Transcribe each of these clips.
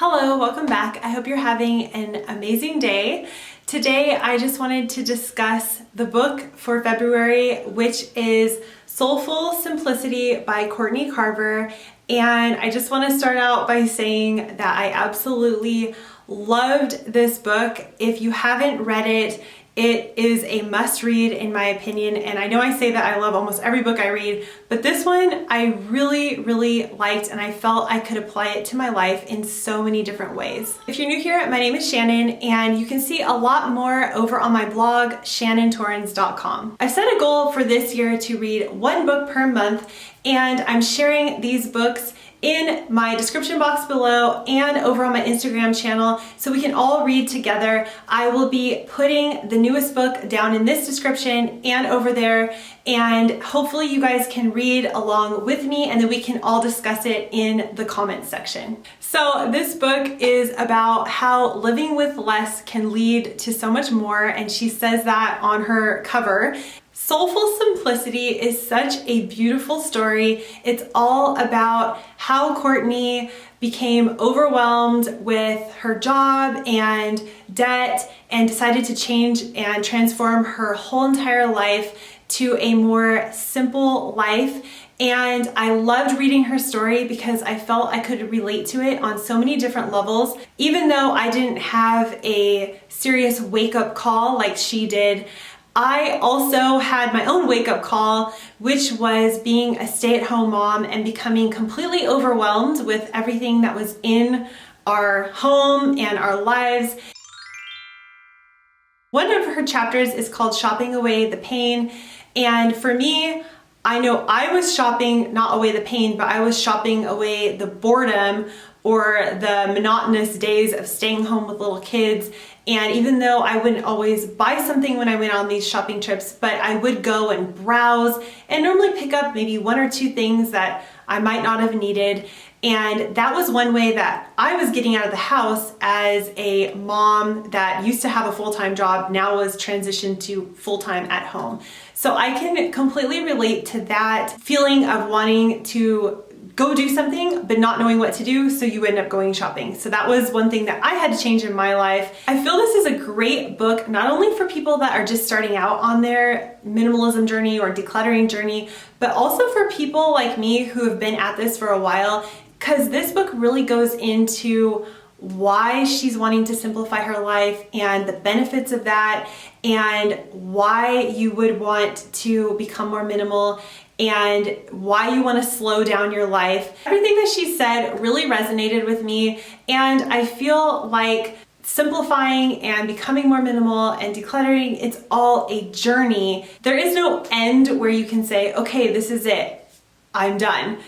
Hello, welcome back. I hope you're having an amazing day. Today, I just wanted to discuss the book for February, which is Soulful Simplicity by Courtney Carver. And I just want to start out by saying that I absolutely loved this book. If you haven't read it, it is a must read in my opinion, and I know I say that I love almost every book I read, but this one I really liked, and I felt I could apply it to my life in so many different ways. If you're new here, my name is Shannon, and you can see a lot more over on my blog, shannontorrens.com. I've set a goal for this year to read one book per month, and I'm sharing these books in my description box below and over on my Instagram channel so we can all read together. I will be putting the newest book down in this description and over there, and hopefully you guys can read along with me and then we can all discuss it in the comments section. So this book is about how living with less can lead to so much more, and she says that on her cover. Soulful Simplicity is such a beautiful story. It's all about how Courtney became overwhelmed with her job and debt and decided to change and transform her whole entire life to a more simple life. And I loved reading her story because I felt I could relate to it on so many different levels. Even though I didn't have a serious wake-up call like she did, I also had my own wake-up call, which was being a stay-at-home mom and becoming completely overwhelmed with everything that was in our home and our lives. One of her chapters is called Shopping Away the Pain, and for me, I know I was shopping not away the pain, but I was shopping away the boredom or the monotonous days of staying home with little kids. And even though I wouldn't always buy something when I went on these shopping trips, but I would go and browse and normally pick up maybe one or two things that I might not have needed. And that was one way that I was getting out of the house as a mom that used to have a full-time job, now was transitioned to full-time at home. So I can completely relate to that feeling of wanting to go do something but not knowing what to do, so you end up going shopping. So that was one thing that I had to change in my life. I feel this is a great book, not only for people that are just starting out on their minimalism journey or decluttering journey, but also for people like me who have been at this for a while, because this book really goes into why she's wanting to simplify her life and the benefits of that, and why you would want to become more minimal and why you want to slow down your life. Everything that she said really resonated with me, and I feel like simplifying and becoming more minimal and decluttering, it's all a journey. There is no end where you can say, okay, this is it, I'm done.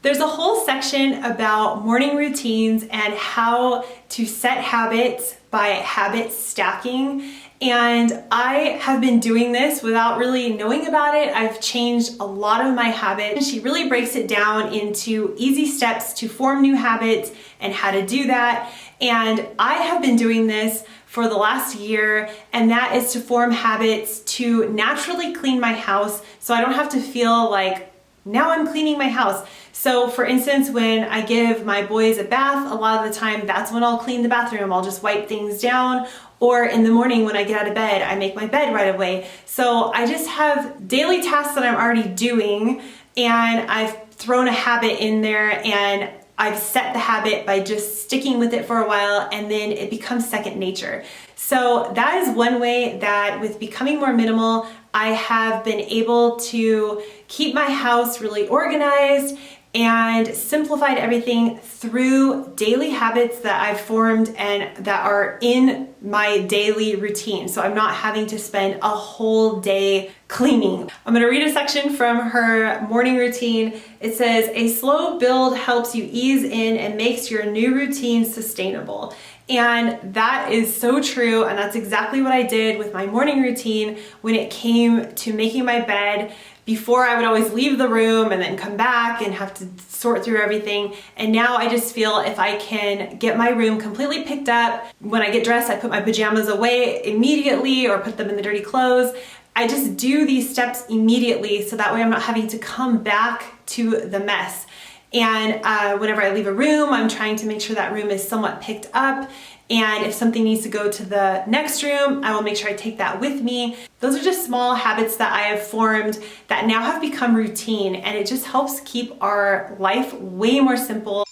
There's a whole section about morning routines and how to set habits by habit stacking. And I have been doing this without really knowing about it. I've changed a lot of my habits. And she really breaks it down into easy steps to form new habits and how to do that. And I have been doing this for the last year, and that is to form habits to naturally clean my house so I don't have to feel like now I'm cleaning my house. So for instance, when I give my boys a bath, a lot of the time that's when I'll clean the bathroom. I'll just wipe things down. Or in the morning when I get out of bed, I make my bed right away. So I just have daily tasks that I'm already doing, and I've thrown a habit in there, and I've set the habit by just sticking with it for a while, and then it becomes second nature. So that is one way that with becoming more minimal, I have been able to keep my house really organized and simplified everything through daily habits that I've formed and that are in my daily routine. So I'm not having to spend a whole day cleaning. I'm gonna read a section from her morning routine. It says, a slow build helps you ease in and makes your new routine sustainable. And that is so true, and that's exactly what I did with my morning routine when it came to making my bed. Before, I would always leave the room and then come back and have to sort through everything. And now I just feel if I can get my room completely picked up, when I get dressed, I put my pajamas away immediately or put them in the dirty clothes. I just do these steps immediately so that way I'm not having to come back to the mess. And whenever I leave a room, I'm trying to make sure that room is somewhat picked up. And if something needs to go to the next room, I will make sure I take that with me. Those are just small habits that I have formed that now have become routine, and it just helps keep our life way more simple.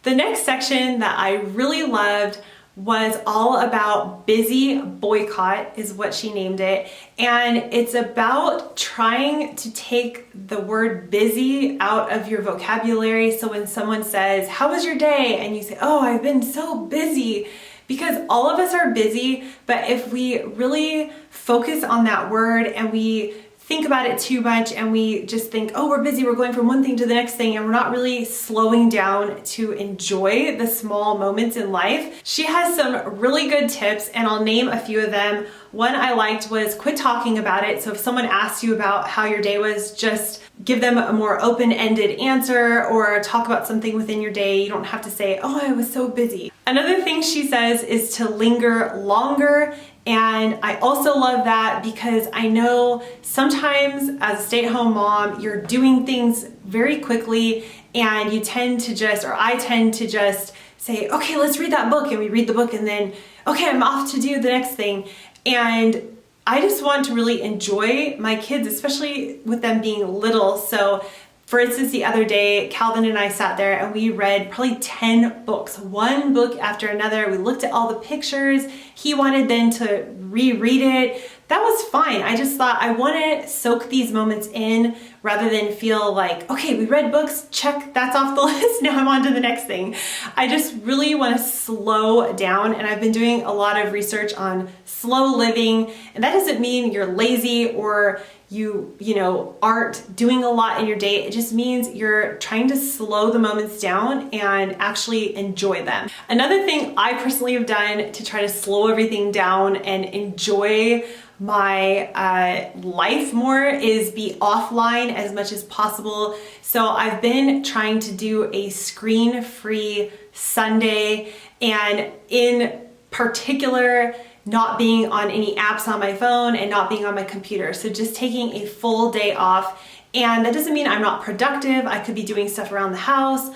The next section that I really loved was all about busy boycott, is what she named it. And it's about trying to take the word busy out of your vocabulary. So when someone says, "How was your day?" and you say, "Oh, I've been so busy," because all of us are busy, but if we really focus on that word and we think about it too much and we just think, oh, we're busy, we're going from one thing to the next thing, and we're not really slowing down to enjoy the small moments in life. She has some really good tips, and I'll name a few of them. One I liked was quit talking about it. So if someone asks you about how your day was, just give them a more open-ended answer, or talk about something within your day. You don't have to say, "Oh, I was so busy." Another thing she says is to linger longer. And I also love that because I know sometimes as a stay-at-home mom, you're doing things very quickly, and you tend to just, or I tend to just say, "Okay, let's read that book," and we read the book, and then, "Okay, I'm off to do the next thing." And I just want to really enjoy my kids, especially with them being little. So for instance, the other day, Calvin and I sat there and we read probably 10 books, one book after another. We looked at all the pictures. He wanted then to reread it. That was fine. I just thought I want to soak these moments in rather than feel like, okay, we read books, check, that's off the list, now I'm on to the next thing. I just really want to slow down, and I've been doing a lot of research on slow living, and that doesn't mean you're lazy or you know, aren't doing a lot in your day. It just means you're trying to slow the moments down and actually enjoy them. Another thing I personally have done to try to slow everything down and enjoy my life more is be offline as much as possible. So I've been trying to do a screen-free Sunday, and in particular, not being on any apps on my phone and not being on my computer. So just taking a full day off. And that doesn't mean I'm not productive. I could be doing stuff around the house.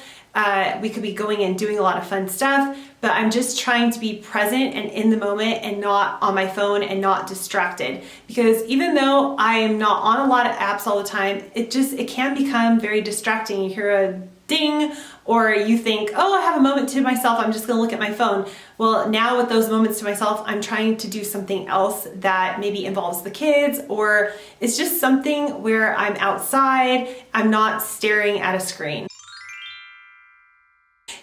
We could be going and doing a lot of fun stuff, but I'm just trying to be present and in the moment and not on my phone and not distracted. Because even though I am not on a lot of apps all the time, it can become very distracting. You hear a ding, or you think, oh, I have a moment to myself, I'm just gonna look at my phone. Well, now with those moments to myself, I'm trying to do something else that maybe involves the kids, or it's just something where I'm outside, I'm not staring at a screen.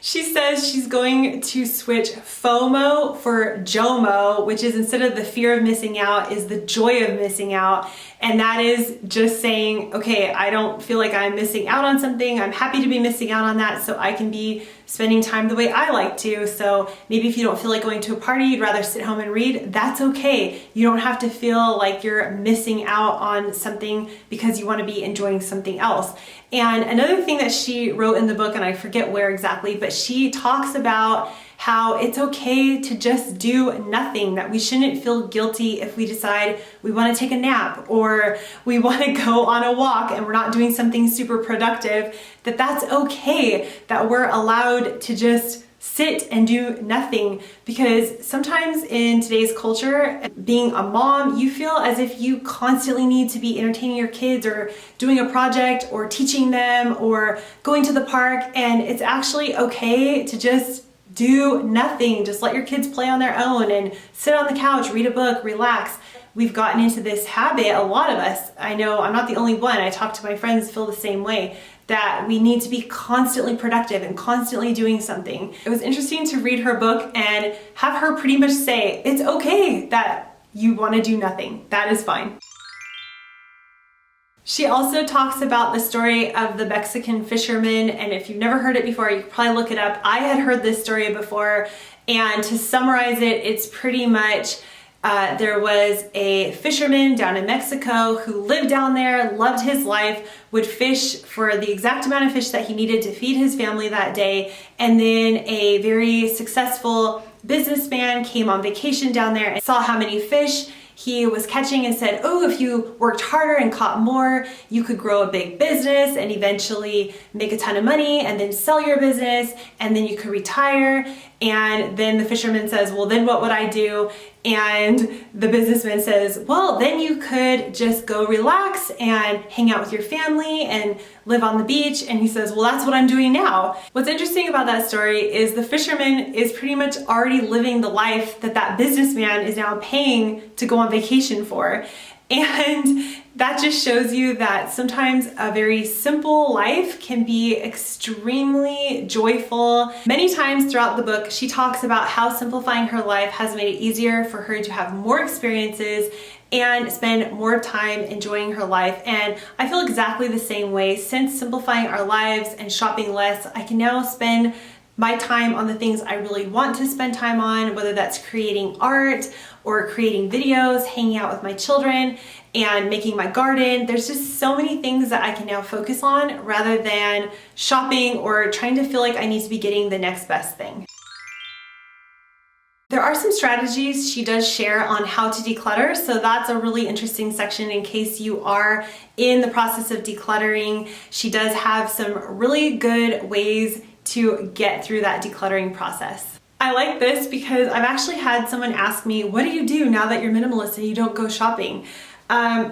She says she's going to switch FOMO for JOMO, which is, instead of the fear of missing out, is the joy of missing out. And that is just saying, okay, I don't feel like I'm missing out on something. I'm happy to be missing out on that so I can be spending time the way I like to. So maybe if you don't feel like going to a party, you'd rather sit home and read, that's okay. You don't have to feel like you're missing out on something because you want to be enjoying something else. And another thing that she wrote in the book, and I forget where exactly, but she talks about how it's okay to just do nothing, that we shouldn't feel guilty if we decide we want to take a nap or we want to go on a walk and we're not doing something super productive, that's okay, that we're allowed to just sit and do nothing. Because sometimes in today's culture, being a mom, you feel as if you constantly need to be entertaining your kids or doing a project or teaching them or going to the park, and it's actually okay to just do nothing. Just let your kids play on their own and sit on the couch, read a book, relax. We've gotten into this habit, a lot of us. I know I'm not the only one. I talk to my friends, feel the same way, that we need to be constantly productive and constantly doing something. It was interesting to read her book and have her pretty much say, it's okay that you want to do nothing. That is fine. She also talks about the story of the Mexican fisherman, and if you've never heard it before, you can probably look it up. I had heard this story before, and to summarize it, it's pretty much there was a fisherman down in Mexico who lived down there, loved his life, would fish for the exact amount of fish that he needed to feed his family that day, and then a very successful businessman came on vacation down there and saw how many fish he was catching and said, oh, if you worked harder and caught more, you could grow a big business and eventually make a ton of money and then sell your business and then you could retire. And then the fisherman says, well, then what would I do? And the businessman says, well, then you could just go relax and hang out with your family and live on the beach. And he says, well, that's what I'm doing now. What's interesting about that story is the fisherman is pretty much already living the life that that businessman is now paying to go on vacation for. And that just shows you that sometimes a very simple life can be extremely joyful. Many times throughout the book, she talks about how simplifying her life has made it easier for her to have more experiences and spend more time enjoying her life. And I feel exactly the same way. Since simplifying our lives and shopping less, I can now spend my time on the things I really want to spend time on, whether that's creating art or creating videos, hanging out with my children, and making my garden. There's just so many things that I can now focus on rather than shopping or trying to feel like I need to be getting the next best thing. There are some strategies she does share on how to declutter, so that's a really interesting section in case you are in the process of decluttering. She does have some really good ways to get through that decluttering process. I like this because I've actually had someone ask me, what do you do now that you're minimalist and you don't go shopping?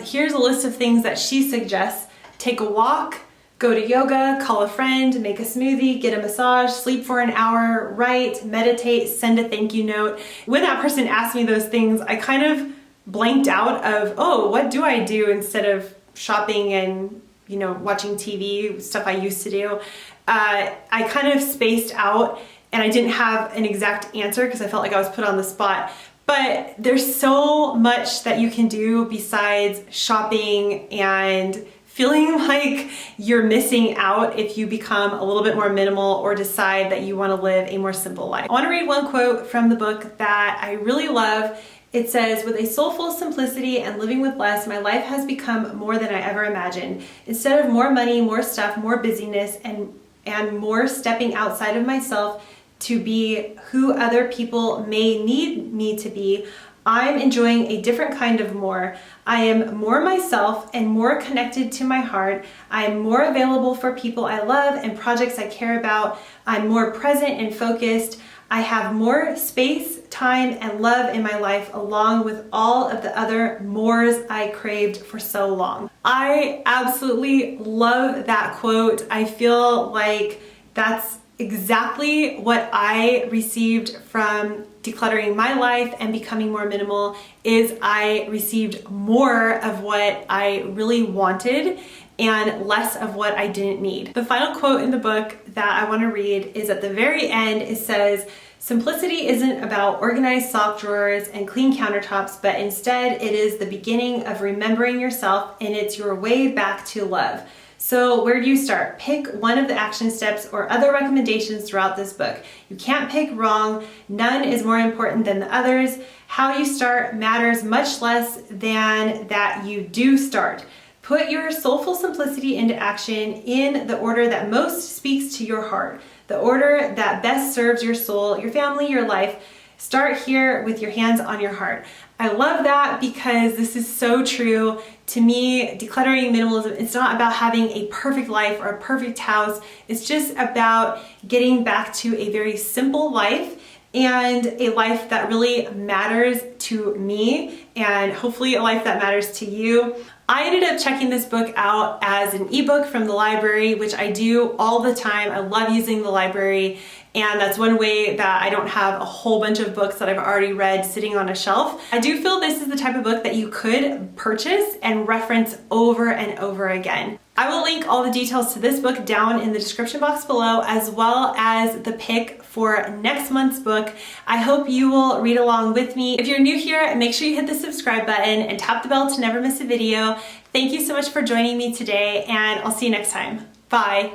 Here's a list of things that she suggests. Take a walk, go to yoga, call a friend, make a smoothie, get a massage, sleep for an hour, write, meditate, send a thank you note. When that person asked me those things, I kind of blanked out of, oh, what do I do instead of shopping and watching TV, stuff I used to do. I kind of spaced out and I didn't have an exact answer because I felt like I was put on the spot. But there's so much that you can do besides shopping and feeling like you're missing out if you become a little bit more minimal or decide that you want to live a more simple life. I want to read one quote from the book that I really love. It says, with a soulful simplicity and living with less, my life has become more than I ever imagined. Instead of more money, more stuff, more busyness, and more stepping outside of myself to be who other people may need me to be, I'm enjoying a different kind of more. I am more myself and more connected to my heart. I am more available for people I love and projects I care about. I'm more present and focused. I have more space, time, and love in my life, along with all of the other mores I craved for so long. I absolutely love that quote. I feel like that's exactly what I received from decluttering my life and becoming more minimal. Is I received more of what I really wanted and less of what I didn't need. The final quote in the book that I want to read is at the very end. It says, simplicity isn't about organized sock drawers and clean countertops, but instead it is the beginning of remembering yourself, and it's your way back to love. So where do you start? Pick one of the action steps or other recommendations throughout this book. You can't pick wrong. None is more important than the others. How you start matters much less than that you do start. Put your soulful simplicity into action in the order that most speaks to your heart, the order that best serves your soul, your family, your life. Start here with your hands on your heart. I love that because this is so true. To me, decluttering minimalism, it's not about having a perfect life or a perfect house. It's just about getting back to a very simple life and a life that really matters to me, and hopefully a life that matters to you. I ended up checking this book out as an ebook from the library, which I do all the time. I love using the library, and that's one way that I don't have a whole bunch of books that I've already read sitting on a shelf. I do feel this is the type of book that you could purchase and reference over and over again. I will link all the details to this book down in the description box below, as well as the pick for next month's book. I hope you will read along with me. If you're new here, make sure you hit the subscribe button and tap the bell to never miss a video. Thank you so much for joining me today, and I'll see you next time. Bye.